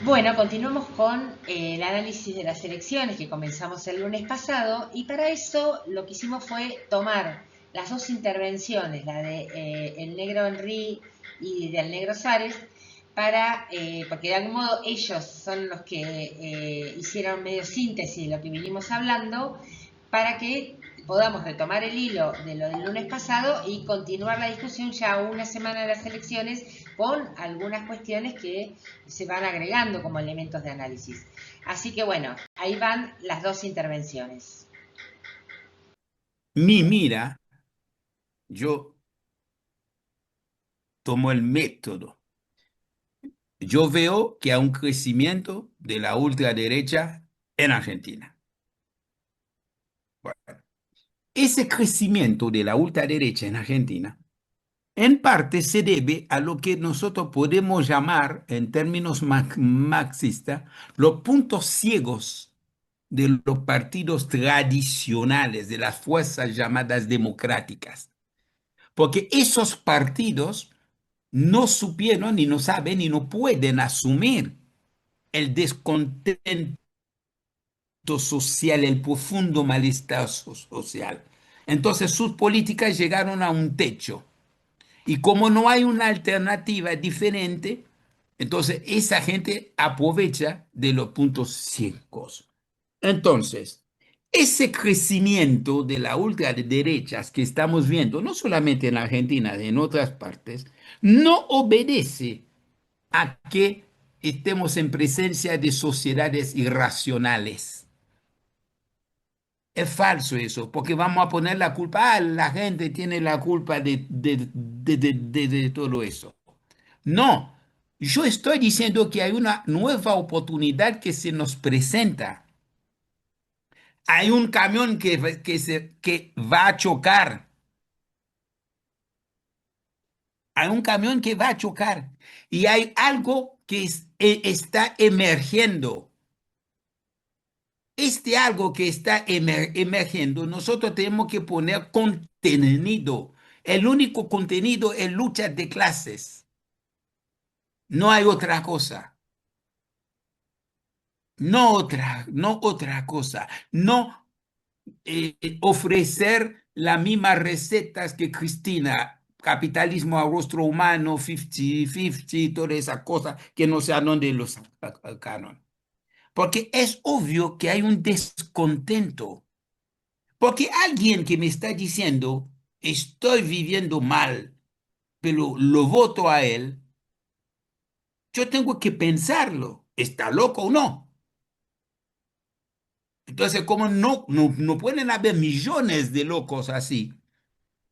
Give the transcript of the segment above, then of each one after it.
Bueno, continuamos con el análisis de las elecciones que comenzamos el lunes pasado y para eso lo que hicimos fue tomar las dos intervenciones, la de el negro Henry y del negro Suárez, porque de algún modo ellos son los que hicieron medio síntesis de lo que vinimos hablando, para que podamos retomar el hilo de lo del lunes pasado y continuar la discusión ya una semana de las elecciones con algunas cuestiones que se van agregando como elementos de análisis. Así que bueno, ahí van las dos intervenciones. Mira, yo tomo el método. Yo veo que hay un crecimiento de la ultraderecha en Argentina. Bueno, ese crecimiento de la ultraderecha en Argentina, en parte se debe a lo que nosotros podemos llamar, en términos marxistas, los puntos ciegos de los partidos tradicionales, de las fuerzas llamadas democráticas. Porque esos partidos no supieron, ni no saben, ni no pueden asumir el descontento social, el profundo malestar social. Entonces sus políticas llegaron a un techo. Y como no hay una alternativa diferente, entonces esa gente aprovecha de los puntos ciegos. Entonces, ese crecimiento de la ultraderechas que estamos viendo, no solamente en Argentina, en otras partes, no obedece a que estemos en presencia de sociedades irracionales. Es falso eso, porque vamos a poner la culpa, la gente tiene la culpa de todo eso. No, yo estoy diciendo que hay una nueva oportunidad que se nos presenta. Hay un camión que va a chocar. Hay un camión que va a chocar. Y hay algo que está emergiendo. Este algo que está emergiendo, nosotros tenemos que poner contenido. El único contenido es lucha de clases. No hay otra cosa. No otra cosa. No ofrecer las mismas recetas que Cristina, capitalismo a rostro humano, 50-50, toda esa cosa que no sé a dónde los sacaron. Porque es obvio que hay un descontento. Porque alguien que me está diciendo, estoy viviendo mal, pero lo voto a él, yo tengo que pensarlo, ¿está loco o no? Entonces, como no pueden haber millones de locos así,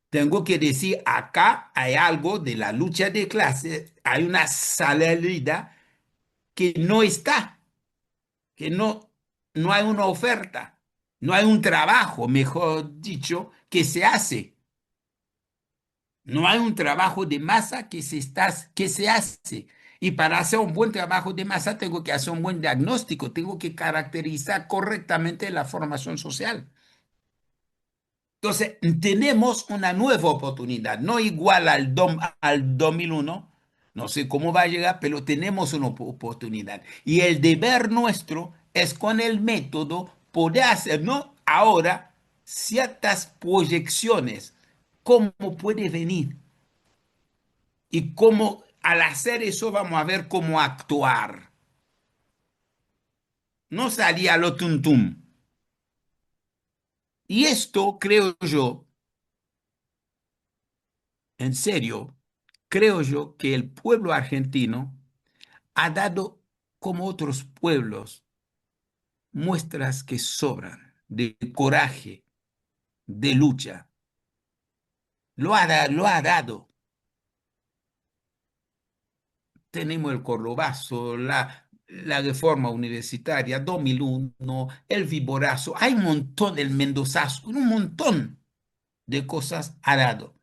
tengo que decir, acá hay algo de la lucha de clases, hay una salida que no está, que no hay una oferta, no hay un trabajo, mejor dicho, que se hace. No hay un trabajo de masa que se hace. Y para hacer un buen trabajo de masa tengo que hacer un buen diagnóstico, tengo que caracterizar correctamente la formación social. Entonces, tenemos una nueva oportunidad, no igual al 2001, no sé cómo va a llegar, pero tenemos una oportunidad. Y el deber nuestro es con el método poder hacer, ¿no? Ahora, ciertas proyecciones, cómo puede venir y cómo al hacer eso vamos a ver cómo actuar. No salía lo tuntum. Y esto, creo yo, en serio, creo yo que el pueblo argentino ha dado, como otros pueblos, muestras que sobran de coraje, de lucha. Lo ha dado. Tenemos el Cordobazo, la reforma universitaria, 2001, el Viborazo, hay un montón, el Mendozazo, un montón de cosas ha dado.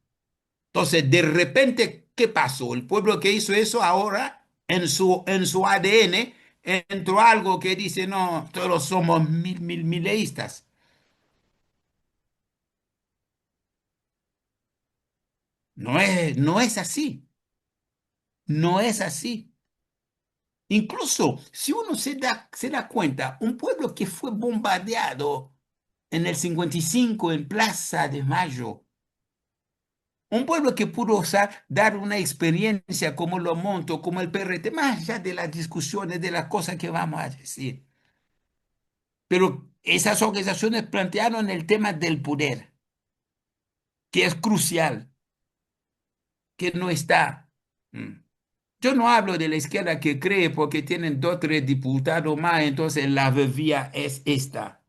Entonces, de repente, ¿qué pasó? El pueblo que hizo eso ahora, en su ADN, entró algo que dice, no, todos somos mileístas. No es así, no es así. Incluso si uno se da cuenta, un pueblo que fue bombardeado en el 55 en Plaza de Mayo, un pueblo que pudo dar una experiencia como lo monto, como el PRT, más allá de las discusiones, de las cosas que vamos a decir. Pero esas organizaciones plantearon el tema del poder, que es crucial, que no está. Mm. Yo no hablo de la izquierda que cree porque tienen dos o tres diputados más, entonces la vía es esta.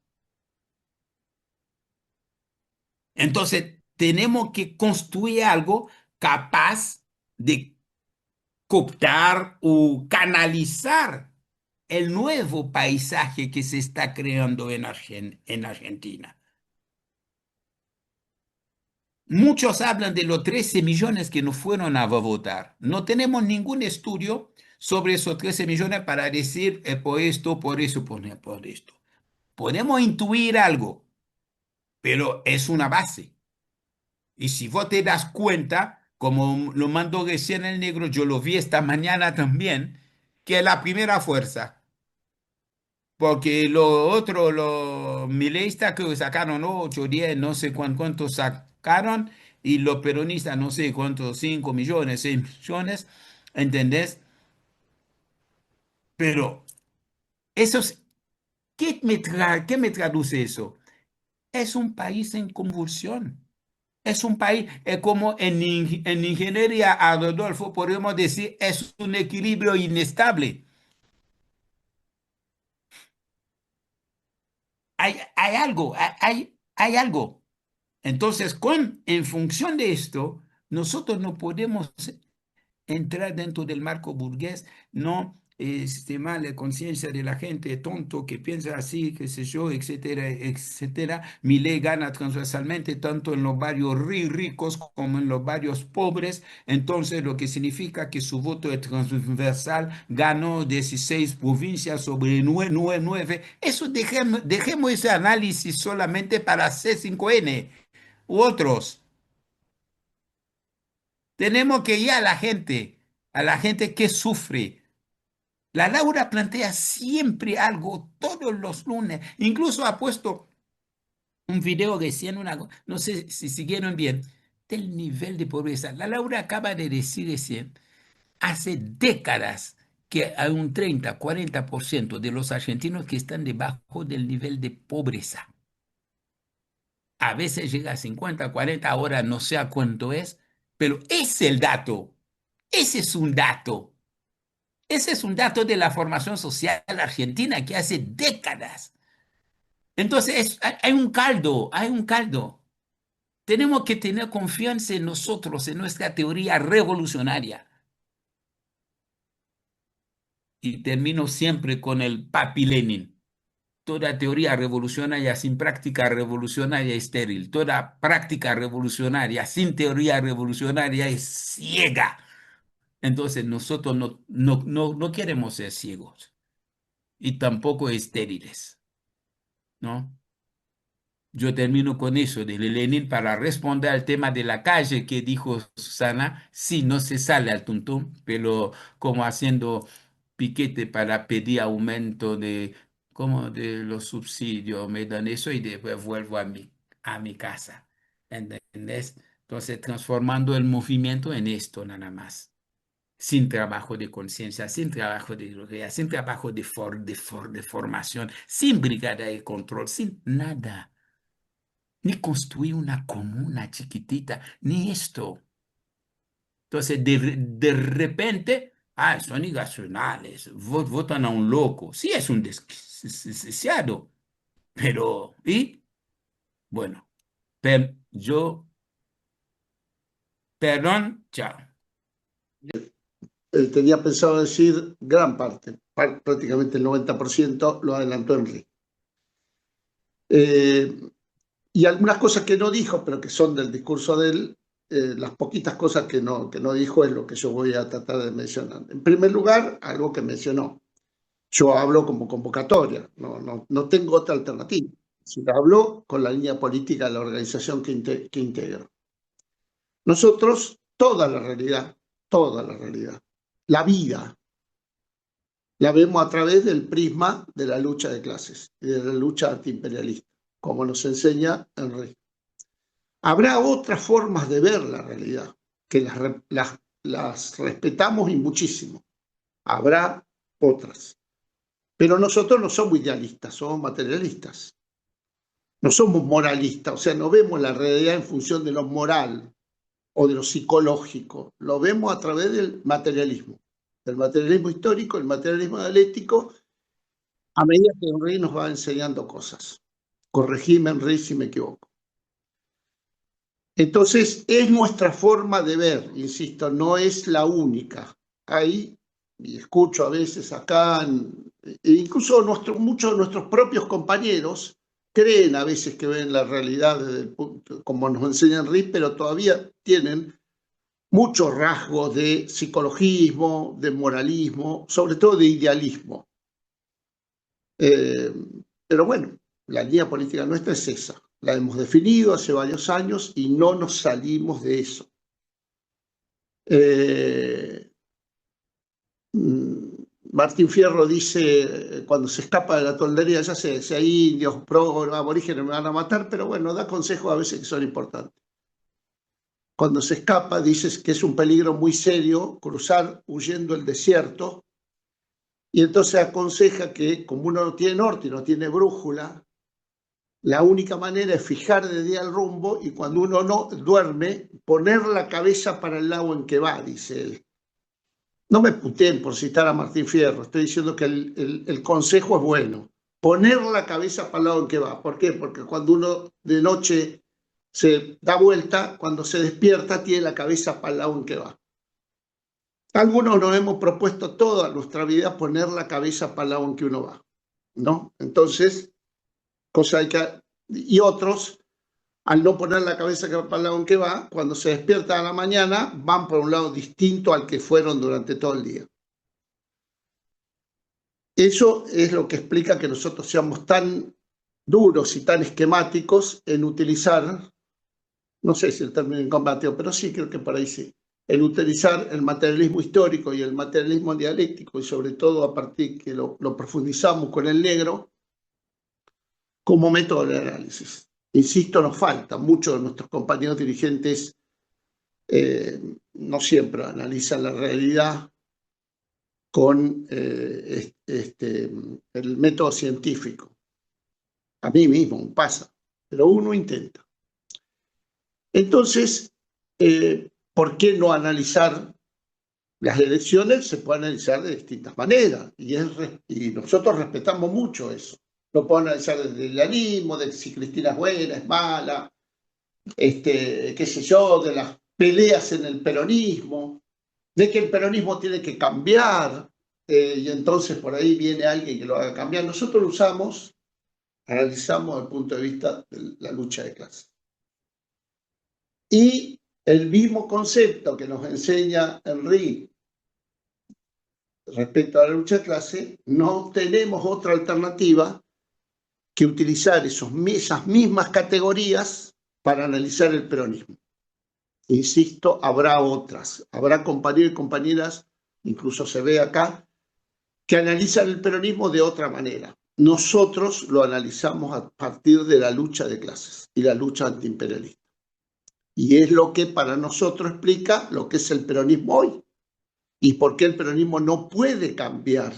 Entonces tenemos que construir algo capaz de cooptar o canalizar el nuevo paisaje que se está creando en Argentina. Muchos hablan de los 13 millones que no fueron a votar. No tenemos ningún estudio sobre esos 13 millones para decir por esto, por eso, por esto. Podemos intuir algo, pero es una base. Y si vos te das cuenta, como lo mandó recién el negro, yo lo vi esta mañana también, que es la primera fuerza. Porque lo otro, los mileístas que sacaron 8, 10, no sé cuántos sacaron, y los peronistas no sé cuántos, 5 millones, 6 millones, ¿entendés? Pero eso es, ¿qué me traduce eso? Es un país en convulsión. Es un país, como en ingeniería, Rodolfo, podríamos decir, es un equilibrio inestable. Hay algo, hay algo. Entonces, en función de esto, nosotros no podemos entrar dentro del marco burgués, no estimar la conciencia de la gente tonto que piensa así, qué sé yo, etcétera, etcétera. Milei gana transversalmente tanto en los barrios ricos como en los barrios pobres, entonces lo que significa que su voto es transversal, ganó 16 provincias sobre 9. Eso dejemos ese análisis solamente para C5N u otros. Tenemos que ir a la gente que sufre. La Laura plantea siempre algo, todos los lunes. Incluso ha puesto un video diciendo no sé si siguieron bien, del nivel de pobreza. La Laura acaba de decir recién, hace décadas que hay un 30, 40% de los argentinos que están debajo del nivel de pobreza. A veces llega a 50, 40, ahora no sé a cuánto es, pero es el dato. Ese es un dato. Ese es un dato de la formación social argentina que hace décadas. Entonces, hay un caldo, hay un caldo. Tenemos que tener confianza en nosotros, en nuestra teoría revolucionaria. Y termino siempre con el Papi Lenin. Toda teoría revolucionaria sin práctica revolucionaria es estéril. Toda práctica revolucionaria sin teoría revolucionaria es ciega. Entonces, nosotros no queremos ser ciegos y tampoco estériles, ¿no? Yo termino con eso de Lenin para responder al tema de la calle que dijo Susana. Sí, no se sale al tuntún, pero como haciendo piquete para pedir aumento como de los subsidios, me dan eso y después vuelvo a mi casa. ¿Entendés? Entonces, transformando el movimiento en esto nada más. Sin trabajo de conciencia, sin trabajo de ideología, sin trabajo de formación, sin brigada de control, sin nada, ni construir una comuna chiquitita, ni esto. Entonces, de repente, son irracionales, votan a un loco. Sí, es un desquiciado, pero, y bueno, yo, perdón, chao. Tenía pensado decir gran parte, prácticamente el 90% lo adelantó Enrique. Y algunas cosas que no dijo, pero que son del discurso de él, las poquitas cosas que no dijo es lo que yo voy a tratar de mencionar. En primer lugar, algo que mencionó. Yo hablo como convocatoria, no tengo otra alternativa. Si hablo con la línea política de la organización que integro. Nosotros, toda la realidad, la vida, la vemos a través del prisma de la lucha de clases y de la lucha antiimperialista, como nos enseña Henry. Habrá otras formas de ver la realidad, que las respetamos y muchísimo. Habrá otras. Pero nosotros no somos idealistas, somos materialistas. No somos moralistas, o sea, no vemos la realidad en función de lo moral o de lo psicológico. Lo vemos a través del materialismo histórico, el materialismo dialéctico, a medida que Henry nos va enseñando cosas. Corregime, Henry, si me equivoco. Entonces, es nuestra forma de ver, insisto, no es la única. Hay, y escucho a veces acá, incluso muchos de nuestros propios compañeros creen a veces que ven la realidad desde el punto, como nos enseña Henry, pero todavía tienen muchos rasgos de psicologismo, de moralismo, sobre todo de idealismo. Pero bueno, la línea política nuestra es esa. La hemos definido hace varios años y no nos salimos de eso. Martín Fierro dice, cuando se escapa de la toldería, ya sé, si hay indios, aborígenes me van a matar, pero bueno, da consejos a veces que son importantes. Cuando se escapa, dices que es un peligro muy serio cruzar huyendo el desierto, y entonces aconseja que como uno no tiene norte y no tiene brújula, la única manera es fijar de día el rumbo y cuando uno no duerme, poner la cabeza para el lado en que va, dice él. No me puteen por citar a Martín Fierro, estoy diciendo que el consejo es bueno. Poner la cabeza para el lado en que va. ¿Por qué? Porque cuando uno de noche se da vuelta, cuando se despierta tiene la cabeza para el lado en que va. Algunos nos hemos propuesto toda nuestra vida poner la cabeza para el lado en que uno va, ¿no? Entonces, y otros, al no poner la cabeza para el lado en que va, cuando se despiertan a la mañana, van por un lado distinto al que fueron durante todo el día. Eso es lo que explica que nosotros seamos tan duros y tan esquemáticos en utilizar, no sé si el término incompatible, pero sí creo que por ahí sí, en utilizar el materialismo histórico y el materialismo dialéctico, y sobre todo a partir que lo profundizamos con el negro, como método de análisis. Insisto, nos falta. Muchos de nuestros compañeros dirigentes no siempre analizan la realidad con el método científico. A mí mismo me pasa, pero uno intenta. Entonces, ¿por qué no analizar las elecciones? Se puede analizar de distintas maneras y nosotros respetamos mucho eso. Lo puedo analizar desde el idealismo, de si Cristina es buena, es mala, qué sé yo, de las peleas en el peronismo, de que el peronismo tiene que cambiar, y entonces por ahí viene alguien que lo haga cambiar. Nosotros lo usamos, analizamos desde el punto de vista de la lucha de clases. Y el mismo concepto que nos enseña Henry respecto a la lucha de clase, no tenemos otra alternativa que utilizar esas mismas categorías para analizar el peronismo. Insisto, habrá otras, habrá compañeros y compañeras, incluso se ve acá, que analizan el peronismo de otra manera. Nosotros lo analizamos a partir de la lucha de clases y la lucha antiimperialista. Y es lo que para nosotros explica lo que es el peronismo hoy y por qué el peronismo no puede cambiar.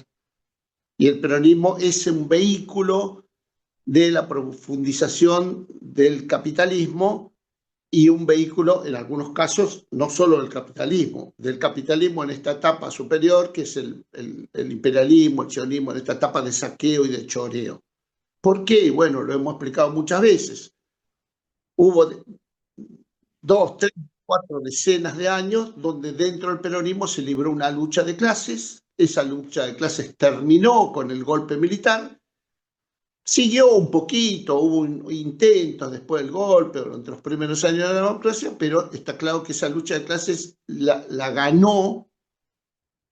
Y el peronismo es un vehículo de la profundización del capitalismo y un vehículo, en algunos casos, no solo del capitalismo en esta etapa superior, que es el imperialismo, el sionismo, en esta etapa de saqueo y de choreo. ¿Por qué? Bueno, lo hemos explicado muchas veces. Hubo 2, 3, 4 decenas de años donde dentro del peronismo se libró una lucha de clases. Esa lucha de clases terminó con el golpe militar. Siguió un poquito, hubo intentos después del golpe, durante los primeros años de la democracia, pero está claro que esa lucha de clases la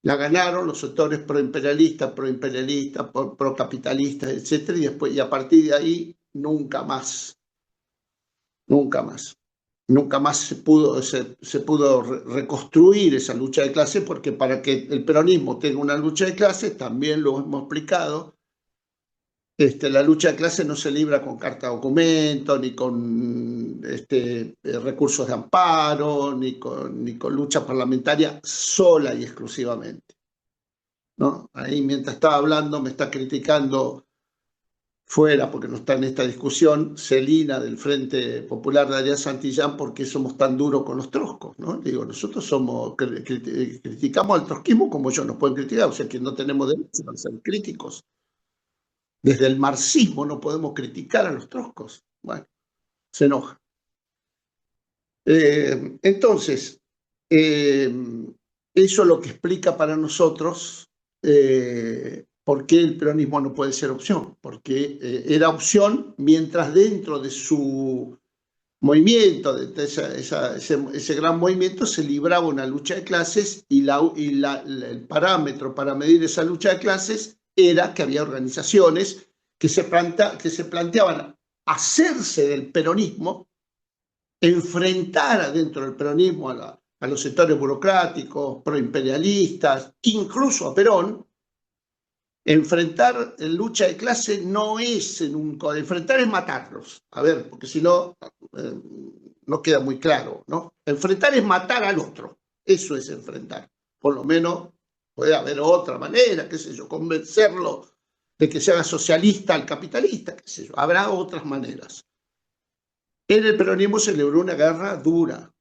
ganaron los sectores proimperialistas, procapitalistas, etc. Y a partir de ahí, nunca más. nunca más se pudo reconstruir esa lucha de clases, porque para que el peronismo tenga una lucha de clases, también lo hemos explicado, la lucha de clases no se libra con carta de documento, ni con recursos de amparo, ni con lucha parlamentaria sola y exclusivamente, ¿no? Ahí mientras estaba hablando me está criticando fuera, porque no está en esta discusión, Celina del Frente Popular de Arias Santillán, porque somos tan duros con los trotskos, ¿no? Digo, nosotros criticamos al trotskismo como ellos nos pueden criticar, o sea que no tenemos derecho a ser críticos. Desde el marxismo no podemos criticar a los trotskos. Bueno, se enoja. Entonces, eso es lo que explica para nosotros por qué el peronismo no puede ser opción. Porque era opción mientras dentro de su movimiento, de ese gran movimiento, se libraba una lucha de clases y el parámetro para medir esa lucha de clases era que había organizaciones que se planteaban hacerse del peronismo, enfrentar dentro del peronismo a los sectores burocráticos, proimperialistas, incluso a Perón. Enfrentar en lucha de clase no es enfrentar es matarlos. A ver, porque si no, no queda muy claro, ¿no? Enfrentar es matar al otro. Eso es enfrentar. Por lo menos puede haber otra manera, qué sé yo, convencerlo de que se haga socialista al capitalista, qué sé yo. Habrá otras maneras. En el peronismo se libró una guerra dura,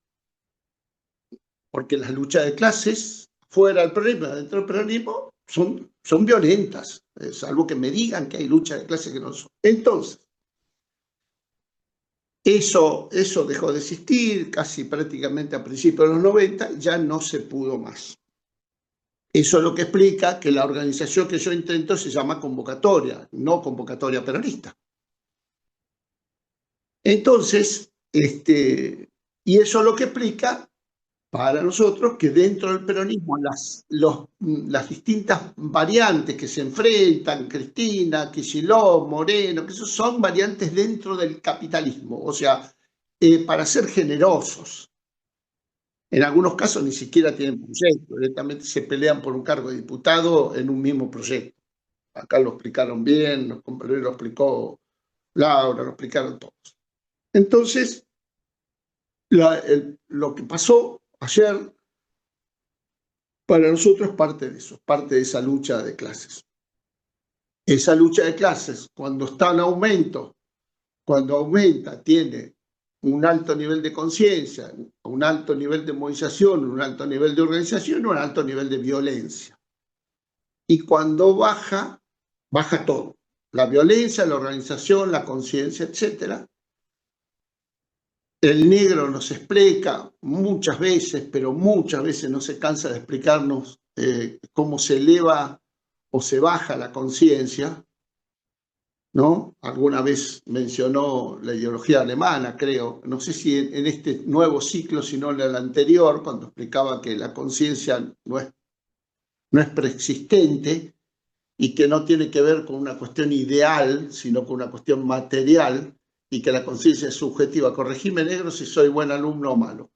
porque las luchas de clases, fuera del peronismo, dentro del peronismo, son violentas, salvo que me digan que hay luchas de clases que no son. Entonces, eso dejó de existir casi prácticamente a principios de los 90, ya no se pudo más. Eso es lo que explica que la organización que yo intento se llama convocatoria, no convocatoria peronista. Entonces, y eso es lo que explica para nosotros que dentro del peronismo las distintas variantes que se enfrentan, Cristina, Kicillof, Moreno, que esos son variantes dentro del capitalismo, o sea, para ser generosos. En algunos casos ni siquiera tienen proyecto, directamente se pelean por un cargo de diputado en un mismo proyecto. Acá lo explicaron bien, lo explicó Laura, lo explicaron todos. Entonces, lo que pasó ayer, para nosotros es parte de eso, parte de esa lucha de clases. Esa lucha de clases, cuando está en aumento, cuando aumenta, tiene un alto nivel de conciencia, un alto nivel de movilización, un alto nivel de organización, un alto nivel de violencia. Y cuando baja, baja todo. La violencia, la organización, la conciencia, etc. El negro nos explica muchas veces, pero muchas veces no se cansa de explicarnos cómo se eleva o se baja la conciencia, ¿no? Alguna vez mencionó la ideología alemana, creo, no sé si en este nuevo ciclo, sino en el anterior, cuando explicaba que la conciencia no es preexistente y que no tiene que ver con una cuestión ideal, sino con una cuestión material, y que la conciencia es subjetiva. Corregime, negro, si soy buen alumno o malo.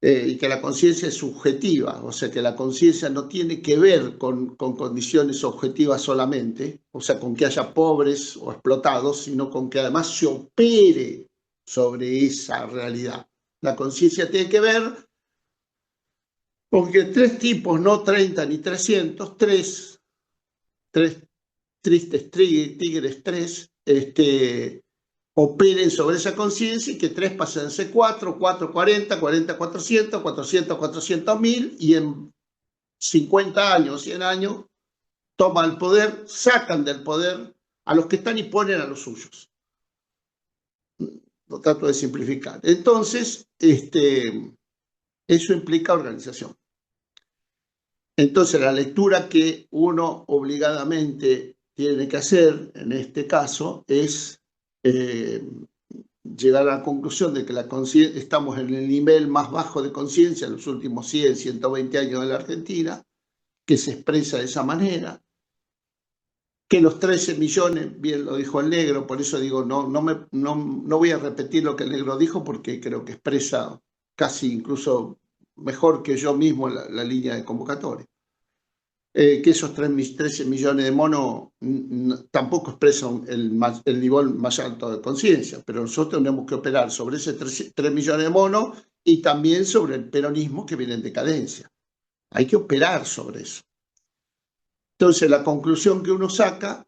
Y que la conciencia es subjetiva, o sea que la conciencia no tiene que ver con condiciones objetivas solamente, o sea, con que haya pobres o explotados, sino con que además se opere sobre esa realidad. La conciencia tiene que ver con que tres tipos, no 30 ni 300, tres tristes tigres, operen sobre esa conciencia y que 3 pasen a ser 4, 4, 40, 40, 400, 400, 400.000 y en 50 años, 100 años, toman el poder, sacan del poder a los que están y ponen a los suyos. Lo trato de simplificar. Entonces, eso implica organización. Entonces, la lectura que uno obligadamente tiene que hacer en este caso es llegar a la conclusión de que estamos en el nivel más bajo de conciencia en los últimos 100, 120 años de la Argentina, que se expresa de esa manera, que los 13 millones, bien lo dijo el negro, por eso digo, no voy a repetir lo que el negro dijo porque creo que expresa casi incluso mejor que yo mismo la línea de convocatoria. Que esos 13 millones de monos tampoco expresan el nivel más alto de conciencia, pero nosotros tenemos que operar sobre ese 3 millones de monos y también sobre el peronismo que viene en decadencia. Hay que operar sobre eso. Entonces, la conclusión que uno saca,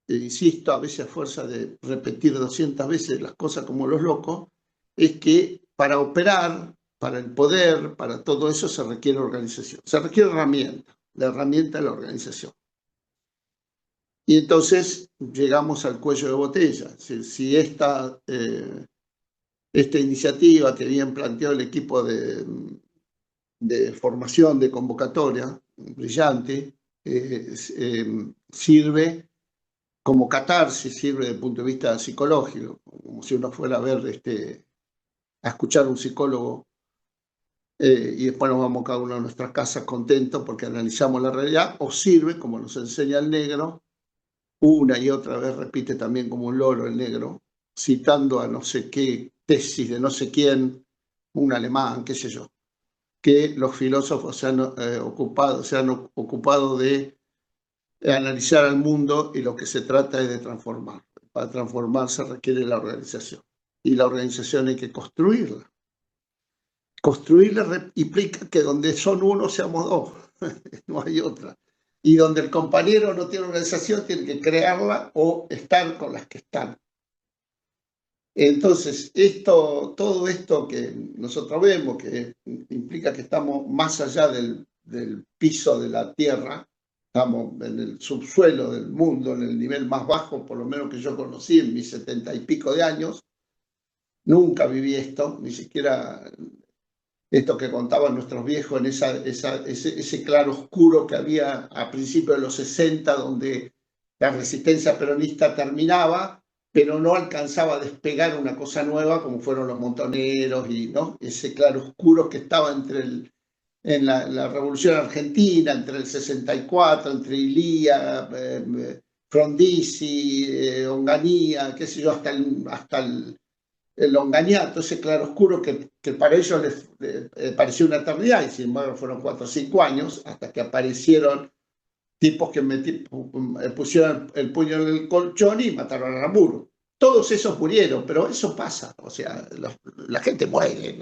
insisto, a veces a fuerza de repetir 200 veces las cosas como los locos, es que para operar, para el poder, para todo eso se requiere organización, se requiere herramienta. La herramienta de la organización. Y entonces llegamos al cuello de botella. Si esta iniciativa que bien planteó el equipo de formación, de convocatoria, brillante, sirve como catarsis, sirve desde el punto de vista psicológico, como si uno fuera a ver, a escuchar a un psicólogo. Y después nos vamos cada uno a nuestras casas contentos porque analizamos la realidad, o sirve, como nos enseña el negro, una y otra vez repite también como un loro el negro, citando a no sé qué tesis de no sé quién, un alemán, qué sé yo, que los filósofos se han ocupado de analizar al mundo y lo que se trata es de transformar. Para transformarse requiere la organización, y la organización hay que construirla. Construirla implica que donde son uno seamos dos, no hay otra. Y donde el compañero no tiene organización, tiene que crearla o estar con las que están. Entonces, todo esto que nosotros vemos, que implica que estamos más allá del piso de la tierra, estamos en el subsuelo del mundo, en el nivel más bajo, por lo menos que yo conocí en mis 70 y pico de años. Nunca viví esto, ni siquiera esto que contaban nuestros viejos en ese claro oscuro que había a principios de los 60, donde la resistencia peronista terminaba, pero no alcanzaba a despegar una cosa nueva como fueron los montoneros, y ¿no? Ese claro oscuro que estaba en la Revolución Argentina, entre el 64, entre Ilía, Frondizi, Onganía, qué sé yo, hasta el Longaniato, ese claroscuro que para ellos les pareció una eternidad, y sin embargo fueron 4 o 5 años, hasta que aparecieron tipos que pusieron el puño en el colchón y mataron a Aramburu. Todos esos murieron, pero eso pasa, o sea, la gente muere,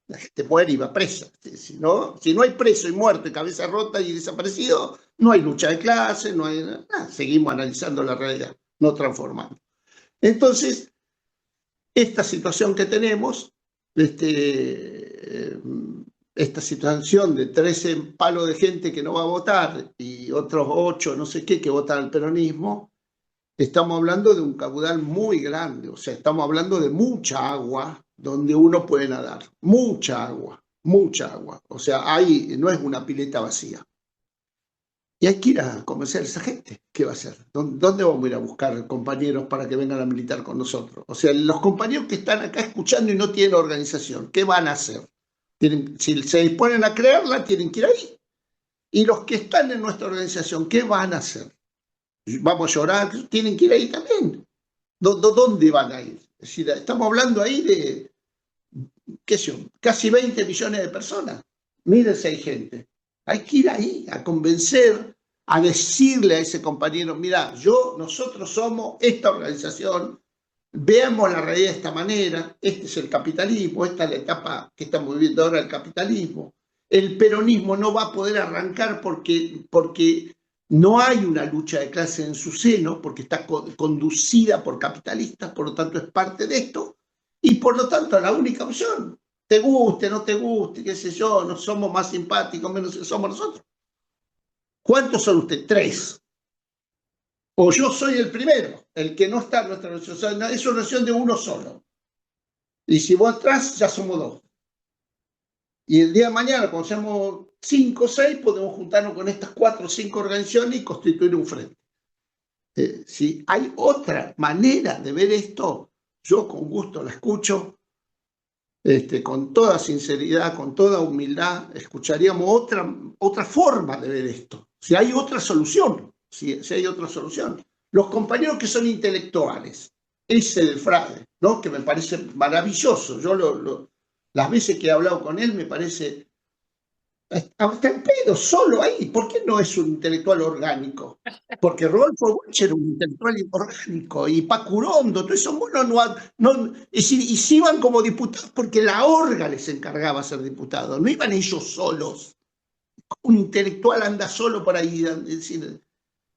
la gente muere y va presa. Si no hay preso y muerto y cabeza rota y desaparecido, no hay lucha de clase, no hay nada. Seguimos analizando la realidad, no transformando. Entonces, esta situación que tenemos, esta situación de 13 palos de gente que no va a votar y otros 8, no sé qué, que votan al peronismo, estamos hablando de un caudal muy grande, o sea, estamos hablando de mucha agua donde uno puede nadar, mucha agua, o sea, ahí no es una pileta vacía. Y hay que ir a convencer a esa gente. ¿Qué va a hacer? ¿Dónde vamos a ir a buscar compañeros para que vengan a militar con nosotros? O sea, los compañeros que están acá escuchando y no tienen organización, ¿qué van a hacer? Si se disponen a crearla, tienen que ir ahí. Y los que están en nuestra organización, ¿qué van a hacer? ¿Vamos a llorar? Tienen que ir ahí también. ¿Dónde van a ir? Es decir, estamos hablando ahí de, qué sé yo, casi 20 millones de personas. Miren si hay gente. Hay que ir ahí a convencer, a decirle a ese compañero, mira, nosotros somos esta organización, veamos la realidad de esta manera, este es el capitalismo, esta es la etapa que estamos viviendo ahora, el capitalismo. El peronismo no va a poder arrancar porque no hay una lucha de clase en su seno, porque está conducida por capitalistas, por lo tanto es parte de esto, y por lo tanto la única opción, te guste, no te guste, qué sé yo, no somos más simpáticos, menos somos nosotros. ¿Cuántos son ustedes? 3. O yo soy el primero, el que no está en nuestra organización. Es una organización de uno solo. Y si vos atrás, ya somos 2. Y el día de mañana, cuando seamos 5 o 6, podemos juntarnos con estas 4 o 5 organizaciones y constituir un frente. Si hay otra manera de ver esto, yo con gusto la escucho. Con toda sinceridad, con toda humildad, escucharíamos otra forma de ver esto. Si hay otra solución, si hay otra solución. Los compañeros que son intelectuales, ese del Frade, ¿no? Que me parece maravilloso. Yo las veces que he hablado con él me parece hasta el pedo, solo ahí. ¿Por qué no es un intelectual orgánico? Porque Rodolfo Bosch era un intelectual orgánico y Pacurondo, todos esos monos y si iban como diputados porque la orga les encargaba ser diputados, no iban ellos solos. Un intelectual anda solo por ahí, es decir,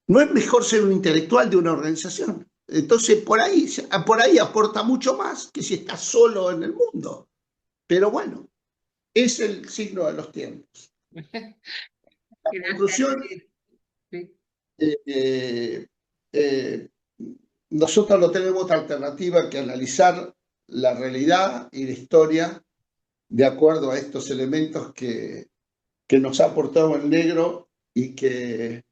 no es mejor ser un intelectual de una organización. Entonces por ahí aporta mucho más que si está solo en el mundo. Pero bueno, es el signo de los tiempos. La conclusión, nosotros no tenemos otra alternativa que analizar la realidad y la historia de acuerdo a estos elementos que nos ha aportado el negro y que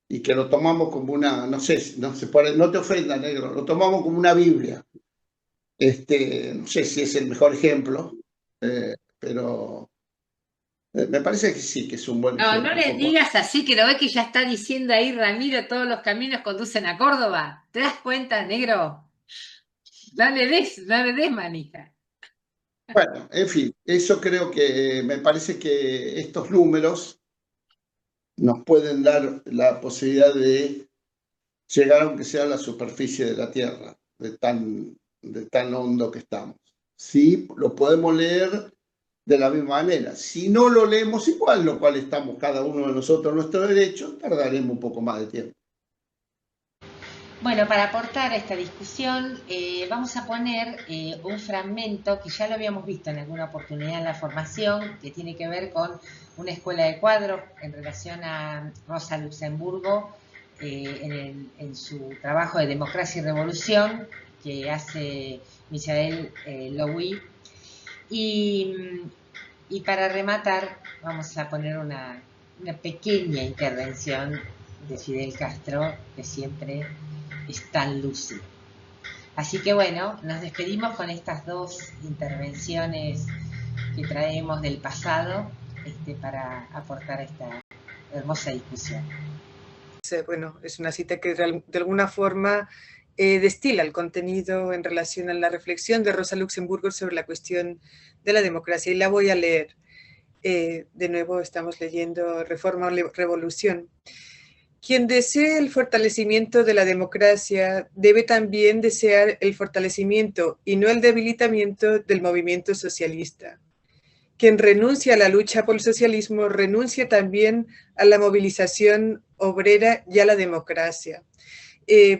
lo tomamos como una, no te ofendas, negro, lo tomamos como una Biblia. No sé si es el mejor ejemplo, pero me parece que sí, que es un buen ejemplo. No le digas así, que lo ves que ya está diciendo ahí Ramiro, todos los caminos conducen a Córdoba. ¿Te das cuenta, negro? No le des manija. Bueno, en fin, eso creo que me parece que estos números nos pueden dar la posibilidad de llegar, aunque sea a la superficie de la Tierra, de tan hondo que estamos. Sí, lo podemos leer de la misma manera. Si no lo leemos igual, lo cual estamos cada uno de nosotros en nuestro derecho, tardaremos un poco más de tiempo. Bueno, para aportar a esta discusión, vamos a poner un fragmento que ya lo habíamos visto en alguna oportunidad en la formación, que tiene que ver con una escuela de cuadros en relación a Rosa Luxemburgo, en su trabajo de Democracia y Revolución, que hace Michael Louis. Y para rematar, vamos a poner una pequeña intervención de Fidel Castro, que siempre es tan lúcido. Así que bueno, nos despedimos con estas dos intervenciones que traemos del pasado para aportar esta hermosa discusión. Bueno, es una cita que de alguna forma destila el contenido en relación a la reflexión de Rosa Luxemburgo sobre la cuestión de la democracia, y la voy a leer. De nuevo estamos leyendo Reforma o Revolución. Quien desee el fortalecimiento de la democracia debe también desear el fortalecimiento y no el debilitamiento del movimiento socialista. Quien renuncia a la lucha por el socialismo renuncia también a la movilización obrera y a la democracia.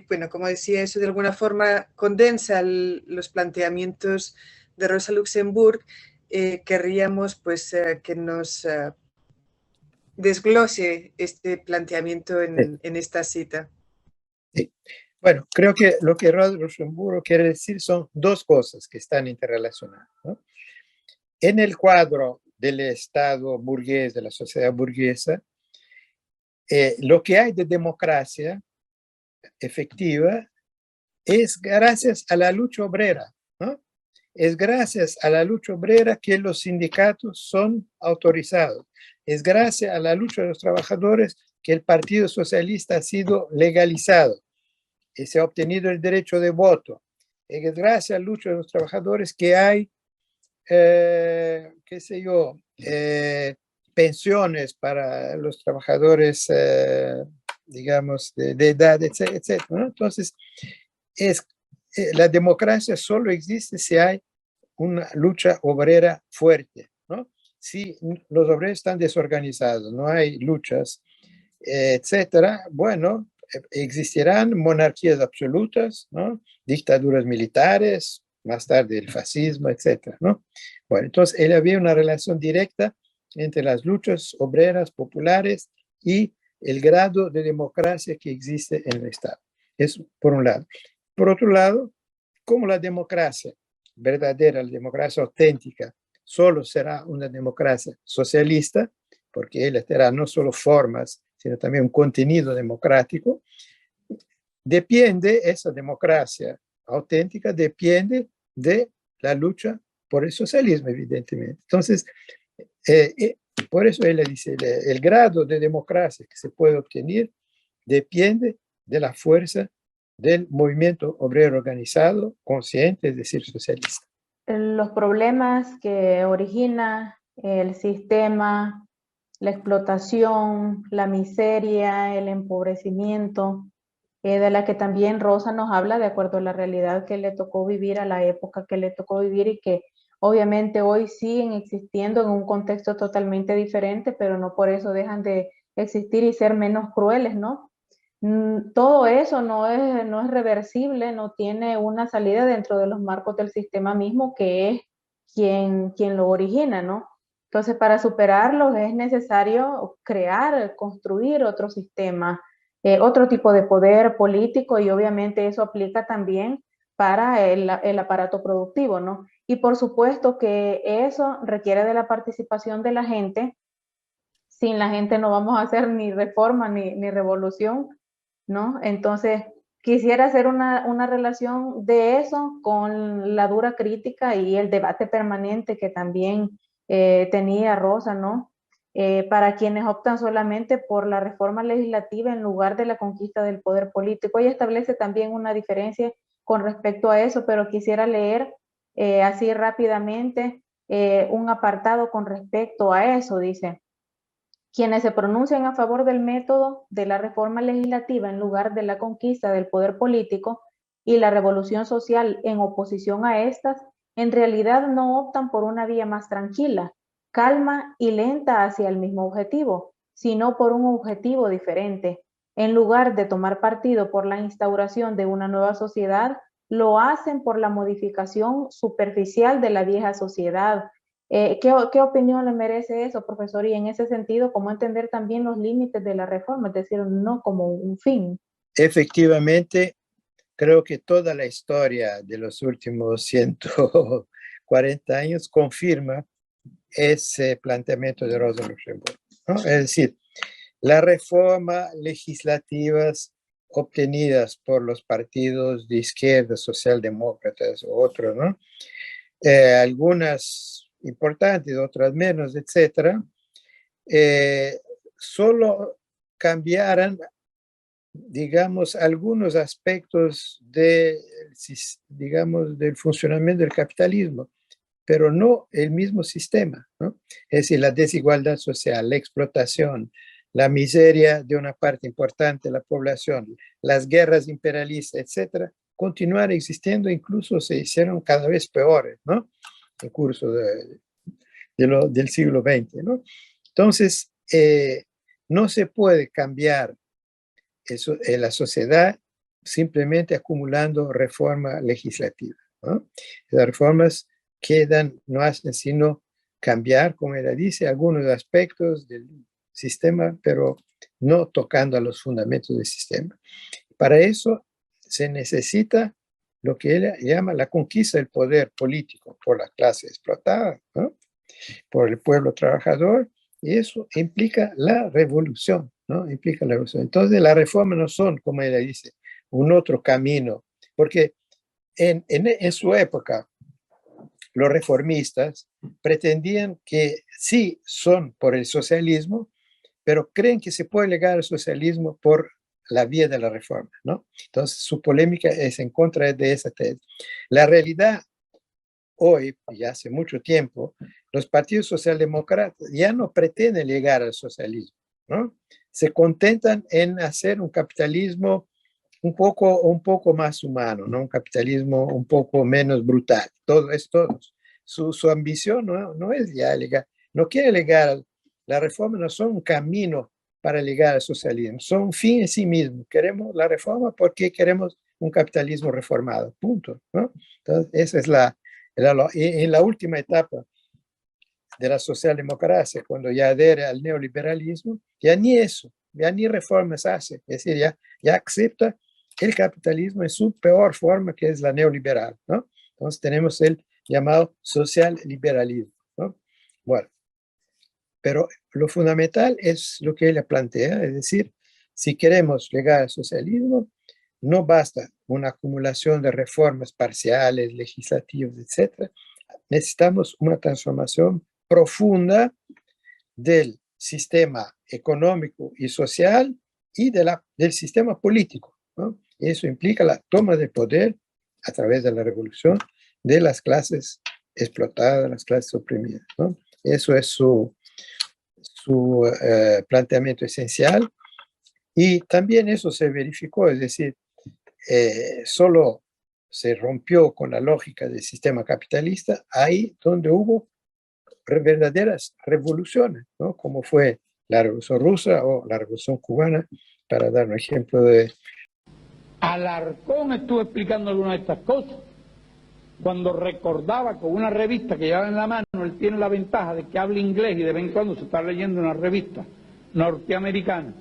Bueno, como decía, eso de alguna forma condensa los planteamientos de Rosa Luxemburgo. Querríamos pues que nos desglose este planteamiento en esta cita. Sí. Bueno, creo que lo que Rosa Luxemburgo quiere decir son dos cosas que están interrelacionadas, ¿no? En el cuadro del Estado burgués, de la sociedad burguesa, lo que hay de democracia efectiva es gracias a la lucha obrera, ¿no? Es gracias a la lucha obrera que los sindicatos son autorizados. Es gracias a la lucha de los trabajadores que el Partido Socialista ha sido legalizado y se ha obtenido el derecho de voto. Es gracias a la lucha de los trabajadores que hay, qué sé yo, pensiones para los trabajadores, digamos, de edad, etcétera, ¿no? Entonces, la democracia solo existe si hay una lucha obrera fuerte, ¿no? Si los obreros están desorganizados, no hay luchas, etcétera, bueno, existirán monarquías absolutas, ¿no? Dictaduras militares, más tarde el fascismo, etcétera, ¿no? Bueno, entonces había una relación directa entre las luchas obreras populares y el grado de democracia que existe en el Estado. Eso por un lado. Por otro lado, como la democracia verdadera, la democracia auténtica, solo será una democracia socialista, porque ella tendrá no solo formas, sino también un contenido democrático, esa democracia auténtica depende de la lucha por el socialismo, evidentemente. Entonces, por eso ella dice, el grado de democracia que se puede obtener depende de la fuerza del movimiento obrero organizado, consciente, es decir, socialista. Los problemas que origina el sistema, la explotación, la miseria, el empobrecimiento, de la que también Rosa nos habla de acuerdo a la realidad que le tocó vivir, a la época que le tocó vivir y que obviamente hoy siguen existiendo en un contexto totalmente diferente, pero no por eso dejan de existir y ser menos crueles, ¿no? Todo eso no es reversible, no tiene una salida dentro de los marcos del sistema mismo, que es quien lo origina, ¿no? Entonces, para superarlo es necesario crear, construir otro sistema, otro tipo de poder político, y obviamente eso aplica también para el aparato productivo, ¿no? Y por supuesto que eso requiere de la participación de la gente. Sin la gente no vamos a hacer ni reforma ni revolución, ¿no? Entonces, quisiera hacer una relación de eso con la dura crítica y el debate permanente que también tenía Rosa, ¿no? Para quienes optan solamente por la reforma legislativa en lugar de la conquista del poder político. Ella establece también una diferencia con respecto a eso, pero quisiera leer así rápidamente un apartado con respecto a eso. Dice: quienes se pronuncian a favor del método de la reforma legislativa en lugar de la conquista del poder político y la revolución social en oposición a estas, en realidad no optan por una vía más tranquila, calma y lenta hacia el mismo objetivo, sino por un objetivo diferente. En lugar de tomar partido por la instauración de una nueva sociedad, lo hacen por la modificación superficial de la vieja sociedad. ¿Qué opinión le merece eso, profesor? Y en ese sentido, ¿cómo entender también los límites de la reforma? Es decir, no como un fin. Efectivamente, creo que toda la historia de los últimos 140 años confirma ese planteamiento de Rosa Luxemburgo, ¿no? Es decir, las reformas legislativas obtenidas por los partidos de izquierda, socialdemócratas u otros, ¿no? Algunas importantes, otras menos, etcétera, solo cambiaran, digamos, algunos aspectos digamos, del funcionamiento del capitalismo, pero no el mismo sistema, ¿no? Es decir, la desigualdad social, la explotación, la miseria de una parte importante de la población, las guerras imperialistas, etcétera, continuaron existiendo, incluso se hicieron cada vez peores, ¿no? En curso del siglo XX, ¿no? Entonces, no se puede cambiar eso, la sociedad simplemente acumulando reforma legislativa, ¿no? Las reformas no hacen sino cambiar, como ella dice, algunos aspectos del sistema, pero no tocando a los fundamentos del sistema. Para eso se necesita lo que ella llama la conquista del poder político por la clase explotada, ¿no? Por el pueblo trabajador, y eso implica la revolución, ¿no? Implica la revolución. Entonces, las reformas no son, como ella dice, un otro camino, porque en su época, los reformistas pretendían que sí son por el socialismo, pero creen que se puede llegar al socialismo por la vía de la reforma, ¿no? Entonces, su polémica es en contra de esa tesis. La realidad hoy, ya hace mucho tiempo, los partidos socialdemócratas ya no pretenden llegar al socialismo, ¿no? Se contentan en hacer un capitalismo un poco más humano, ¿no? Un capitalismo un poco menos brutal. Todo es todo. Su ambición no es ya llegar, no quiere llegar. La reforma no son un camino para llegar al socialismo, son un fin en sí mismo. Queremos la reforma porque queremos un capitalismo reformado, punto, ¿no? Entonces, esa es en la última etapa de la socialdemocracia, cuando ya adhiere al neoliberalismo, ya ni eso, ya ni reformas hace, es decir, ya acepta el capitalismo en su peor forma, que es la neoliberal, ¿no? Entonces tenemos el llamado socialliberalismo, ¿no? Bueno, pero lo fundamental es lo que ella plantea, es decir, si queremos llegar al socialismo, no basta una acumulación de reformas parciales, legislativas, etc. Necesitamos una transformación profunda del sistema económico y social y del sistema político, ¿no? Eso implica la toma de poder a través de la revolución de las clases explotadas, las clases oprimidas, ¿no? Eso es su planteamiento esencial, y también eso se verificó, es decir, solo se rompió con la lógica del sistema capitalista ahí donde hubo verdaderas revoluciones, ¿no? Como fue la Revolución Rusa o la Revolución Cubana, para dar un ejemplo de... Alarcón estuvo explicando algunas de estas cosas cuando recordaba con una revista que llevaba en la mano. Él tiene la ventaja de que habla inglés y de vez en cuando se está leyendo una revista norteamericana,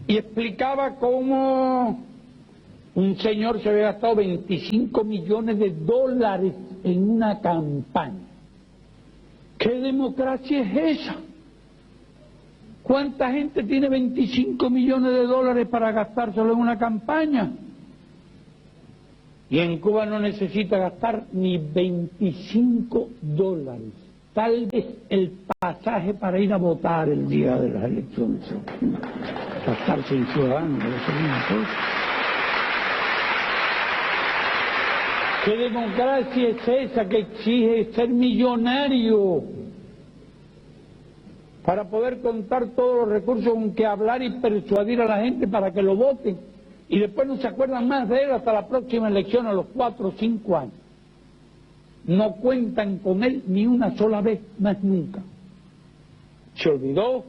y explicaba cómo un señor se había gastado $25 millones en una campaña. ¿Qué democracia es esa? ¿Cuánta gente tiene $25 millones para gastárselo en una campaña? Y en Cuba no necesita gastar ni $25. Tal vez el pasaje para ir a votar el día de las elecciones. Gastarse en ciudadanos, debe ser una cosa. ¿Qué democracia es esa que exige ser millonario para poder contar todos los recursos con que hablar y persuadir a la gente para que lo voten? Y después no se acuerdan más de él hasta la próxima elección, a los 4 o 5 años. No cuentan con él ni una sola vez, más nunca. Se olvidó